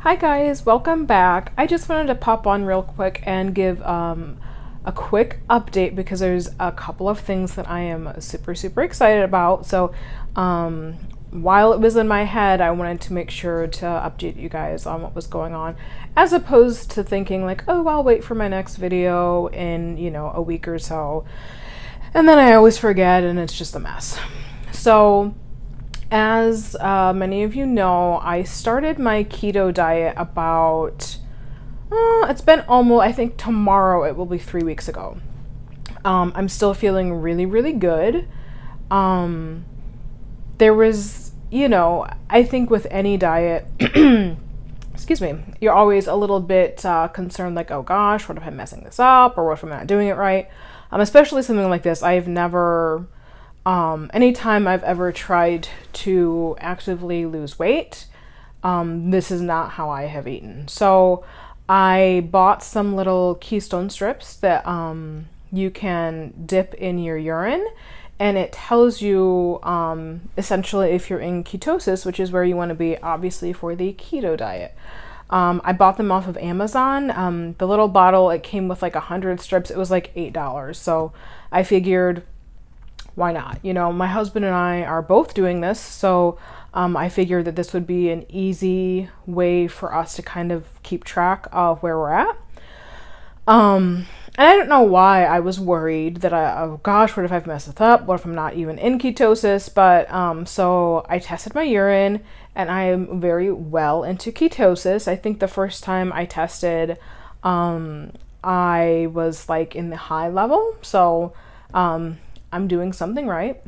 Hi guys, welcome back. I just wanted to pop on real quick and give a quick update because there's a couple of things that I am super excited about. So while it was in my head, I wanted to make sure to update you guys on what was going on, as opposed to thinking like, oh, I'll wait for my next video in, a week or so. And then I always forget and it's just a mess. So as many of you know, I started my keto diet about, it's been almost, I think tomorrow it will be 3 weeks ago. I'm still feeling really good. There was, I think with any diet, excuse me, you're always a little bit concerned like, oh gosh, what if I'm messing this up or what if I'm not doing it right? Especially something like this. I've never... anytime I've ever tried to actively lose weight, this is not how I have eaten. So I bought some little Keystone strips that you can dip in your urine, and it tells you essentially if you're in ketosis, which is where you want to be, obviously, for the keto diet. I bought them off of Amazon. The little bottle, it came with like 100 strips. It was like $8. So I figured, why not? My husband and I are both doing this, so I figured that this would be an easy way for us to kind of keep track of where we're at. And I don't know why I was worried that oh gosh, what if I've messed it up? What if I'm not even in ketosis? But so I tested my urine, and I am very well into ketosis. I think the first time I tested, I was like in the high level, so I'm doing something right.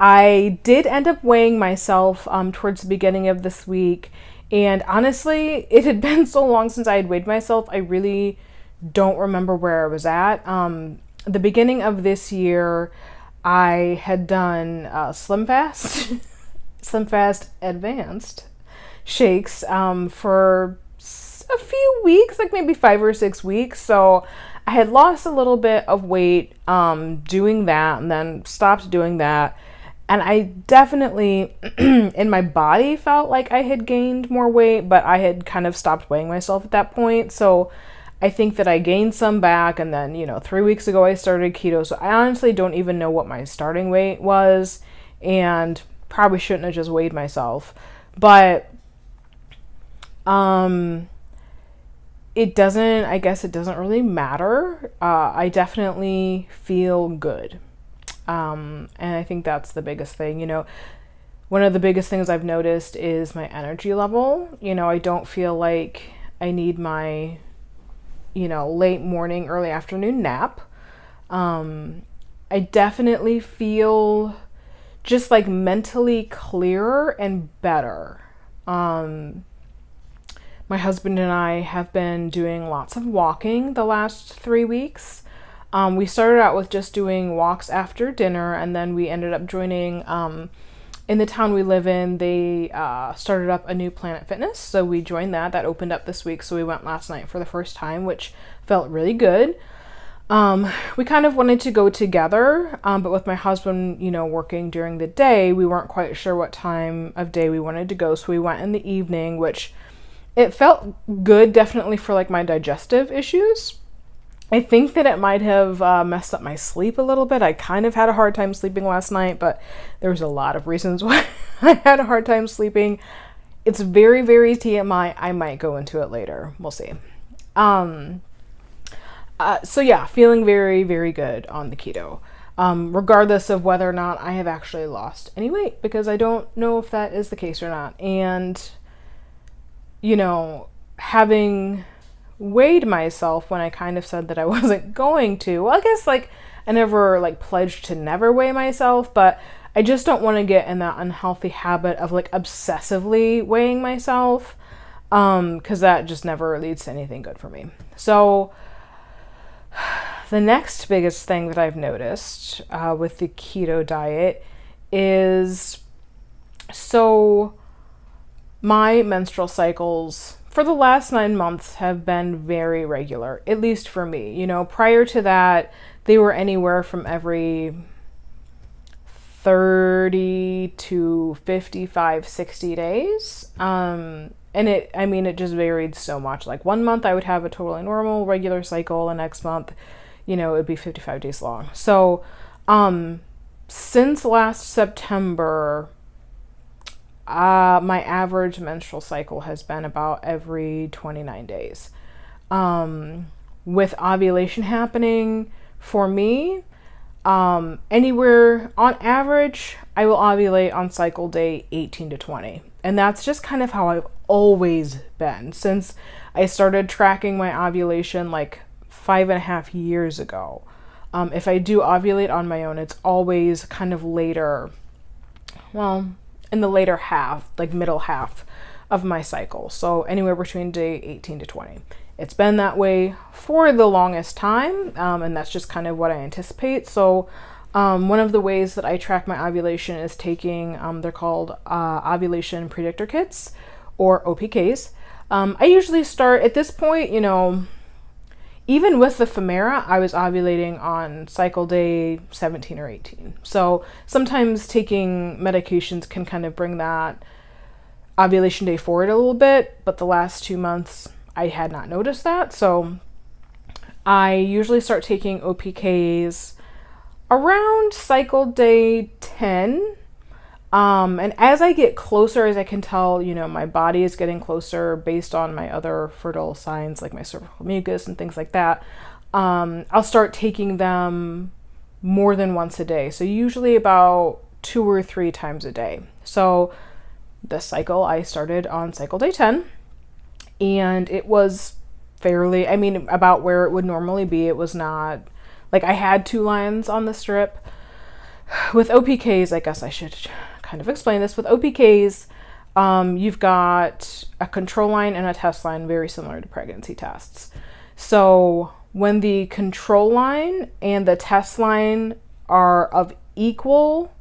I did end up weighing myself towards the beginning of this week, and honestly, it had been so long since I had weighed myself, I really don't remember where I was at. The beginning of this year, I had done Slim Fast, Slim Fast Advanced shakes for a few weeks, like maybe 5 or 6 weeks. So I had lost a little bit of weight doing that, and then stopped doing that. And I definitely, in my body, felt like I had gained more weight, but I had kind of stopped weighing myself at that point. So I think that I gained some back, and then, 3 weeks ago I started keto. So I honestly don't even know what my starting weight was, and probably shouldn't have just weighed myself. But it doesn't really matter. I definitely feel good. And I think that's the biggest thing. One of the biggest things I've noticed is my energy level. I don't feel like I need my, late morning, early afternoon nap. I definitely feel just like mentally clearer and better. My husband and I have been doing lots of walking the last 3 weeks. We started out with just doing walks after dinner, and then we ended up joining, in the town we live in, they started up a new Planet Fitness, so we joined that. That opened up this week, so we went last night for the first time, which felt really good. We kind of wanted to go together, but with my husband, working during the day, we weren't quite sure what time of day we wanted to go, so we went in the evening, which it felt good, definitely for like my digestive issues. I think that it might have messed up my sleep a little bit. I kind of had a hard time sleeping last night, but there was a lot of reasons why I had a hard time sleeping. It's very TMI. I might go into it later. We'll see. So yeah, feeling very good on the keto. Regardless of whether or not I have actually lost any weight, because I don't know if that is the case or not. And having weighed myself when I kind of said that I wasn't going to, well, I guess like I never like pledged to never weigh myself, but I just don't want to get in that unhealthy habit of like obsessively weighing myself, because that just never leads to anything good for me. So the next biggest thing that I've noticed with the keto diet is, so my menstrual cycles for the last 9 months have been very regular, at least for me. Prior to that, they were anywhere from every 30 to 55, 60 days. And it just varied so much. Like one month I would have a totally normal, regular cycle. The next month, it would be 55 days long. So, since last September, my average menstrual cycle has been about every 29 days. With ovulation happening for me, anywhere on average, I will ovulate on cycle day 18 to 20. And that's just kind of how I've always been since I started tracking my ovulation like 5.5 years ago. If I do ovulate on my own, it's always kind of later, well, in the later half, like middle half of my cycle. So anywhere between day 18 to 20. It's been that way for the longest time, and that's just kind of what I anticipate. So one of the ways that I track my ovulation is taking, they're called ovulation predictor kits, or OPKs. I usually start at this point, even with the Femera, I was ovulating on cycle day 17 or 18. So sometimes taking medications can kind of bring that ovulation day forward a little bit, but the last 2 months I had not noticed that. So I usually start taking OPKs around cycle day 10. And as I get closer, as I can tell, my body is getting closer based on my other fertile signs, like my cervical mucus and things like that. I'll start taking them more than once a day. So usually about 2 or 3 times a day. So this cycle, I started on cycle day 10, and it was fairly, about where it would normally be. It was not, like I had 2 lines on the strip. With OPKs, I guess I should kind of explain this. With OPKs, you've got a control line and a test line, very similar to pregnancy tests. So when the control line and the test line are of equal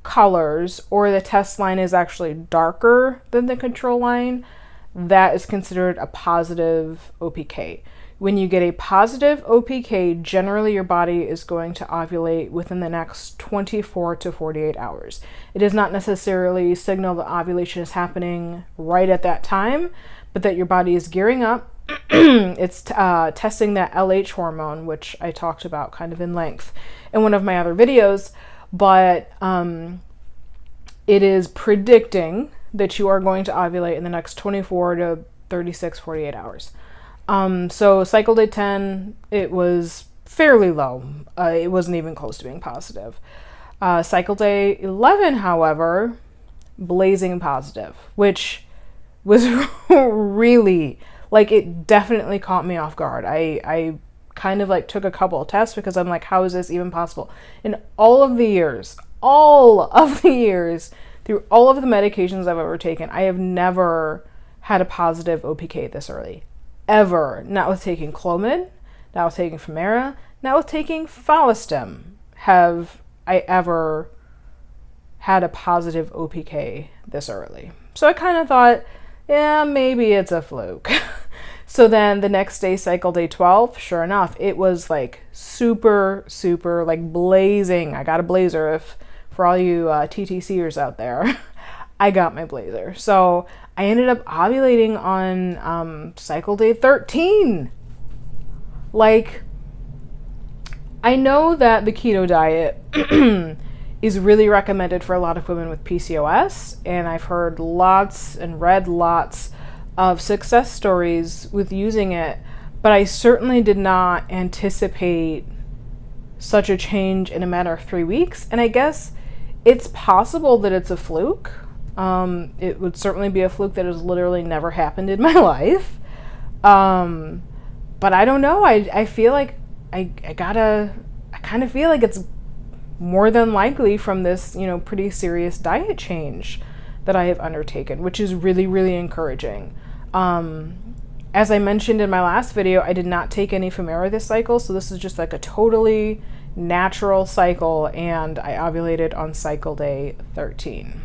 colors, or the test line is actually darker than the control line, that is considered a positive OPK. When you get a positive OPK, generally your body is going to ovulate within the next 24 to 48 hours. It does not necessarily signal that ovulation is happening right at that time, but that your body is gearing up. It's testing that LH hormone, which I talked about kind of in length in one of my other videos, but it is predicting that you are going to ovulate in the next 24 to 36, 48 hours. So cycle day 10, it was fairly low. It wasn't even close to being positive. Cycle day 11, however, blazing positive, which was really, like, it definitely caught me off guard. I kind of like took a couple of tests because I'm like, how is this even possible? In all of the years, through all of the medications I've ever taken, I have never had a positive OPK this early. Ever. Not with taking Clomid, not with taking Femera, not with taking Follistim have I ever had a positive OPK this early. So I kind of thought, yeah, maybe it's a fluke. So then the next day, cycle day 12, sure enough, it was like super, like blazing. I got a blazer for all you TTCers out there. I got my blazer. So I ended up ovulating on cycle day 13. Like, I know that the keto diet is really recommended for a lot of women with PCOS, and I've heard lots and read lots of success stories with using it, but I certainly did not anticipate such a change in a matter of 3 weeks. And I guess it's possible that it's a fluke. It would certainly be a fluke that has literally never happened in my life. But I don't know. I feel like I kind of feel like it's more than likely from this, pretty serious diet change that I have undertaken, which is really, really encouraging. As I mentioned in my last video, I did not take any Femera this cycle, so this is just like a totally natural cycle, and I ovulated on cycle day 13.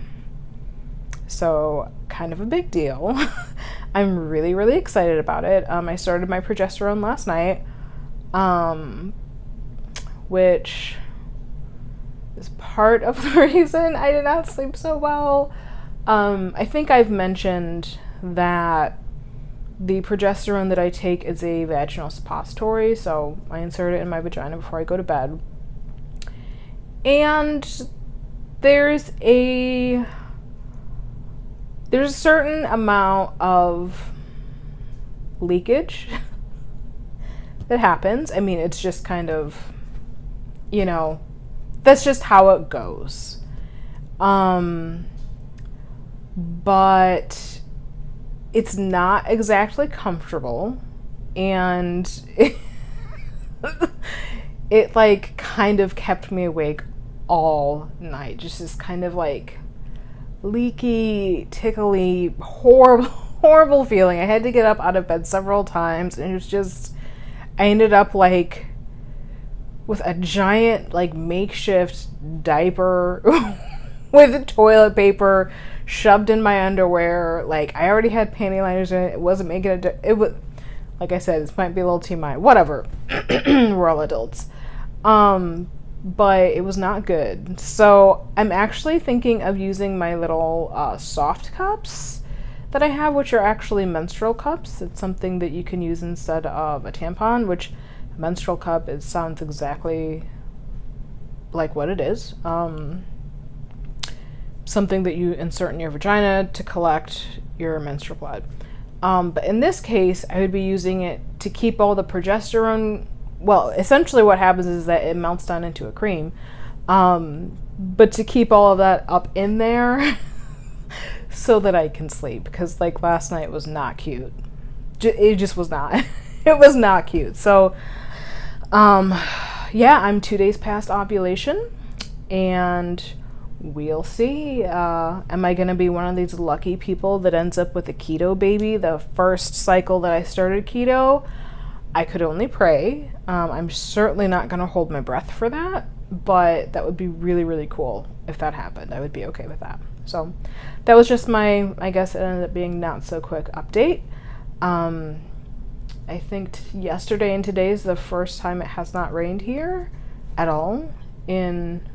So kind of a big deal. I'm really, really excited about it. I started my progesterone last night, which is part of the reason I did not sleep so well. I think I've mentioned that the progesterone that I take is a vaginal suppository, so I insert it in my vagina before I go to bed. And there's a certain amount of leakage that happens. I mean, it's just kind of, you know, that's just how it goes. But it's not exactly comfortable, and it like kind of kept me awake all night. Just this kind of like leaky, tickly, horrible feeling. I had to get up out of bed several times, and it was just, I ended up like with a giant like makeshift diaper with toilet paper shoved in my underwear. Like, I already had panty liners in it. It wasn't making it was, like I said, this might be a little TMI. Whatever. We're all adults. But it was not good. So I'm actually thinking of using my little soft cups that I have, which are actually menstrual cups. It's something that you can use instead of a tampon, which a menstrual cup, it sounds exactly like what it is. Something that you insert in your vagina to collect your menstrual blood. But in this case, I would be using it to keep all the progesterone. Well, essentially what happens is that it melts down into a cream. But to keep all of that up in there so that I can sleep. Because like last night was not cute. It just was not. It was not cute. So, yeah, I'm 2 days past ovulation. And we'll see. Am I going to be one of these lucky people that ends up with a keto baby the first cycle that I started keto? I could only pray. I'm certainly not going to hold my breath for that, but that would be really, really cool if that happened. I would be okay with that. So that was just my, I guess it ended up being not so quick update. I think yesterday and today is the first time it has not rained here at all in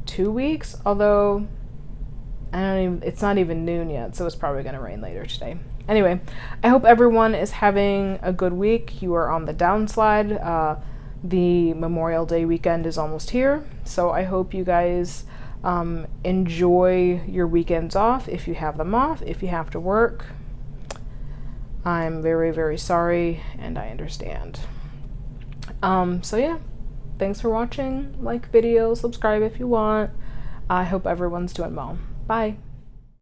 2 weeks, although it's not even noon yet, so it's probably going to rain later today. Anyway, I hope everyone is having a good week. You are on the downslide. The Memorial Day weekend is almost here, so I hope you guys enjoy your weekends off if you have them off. If you have to work, I'm very, very sorry, and I understand. So yeah. Thanks for watching. Like video, subscribe if you want. I hope everyone's doing well. Bye.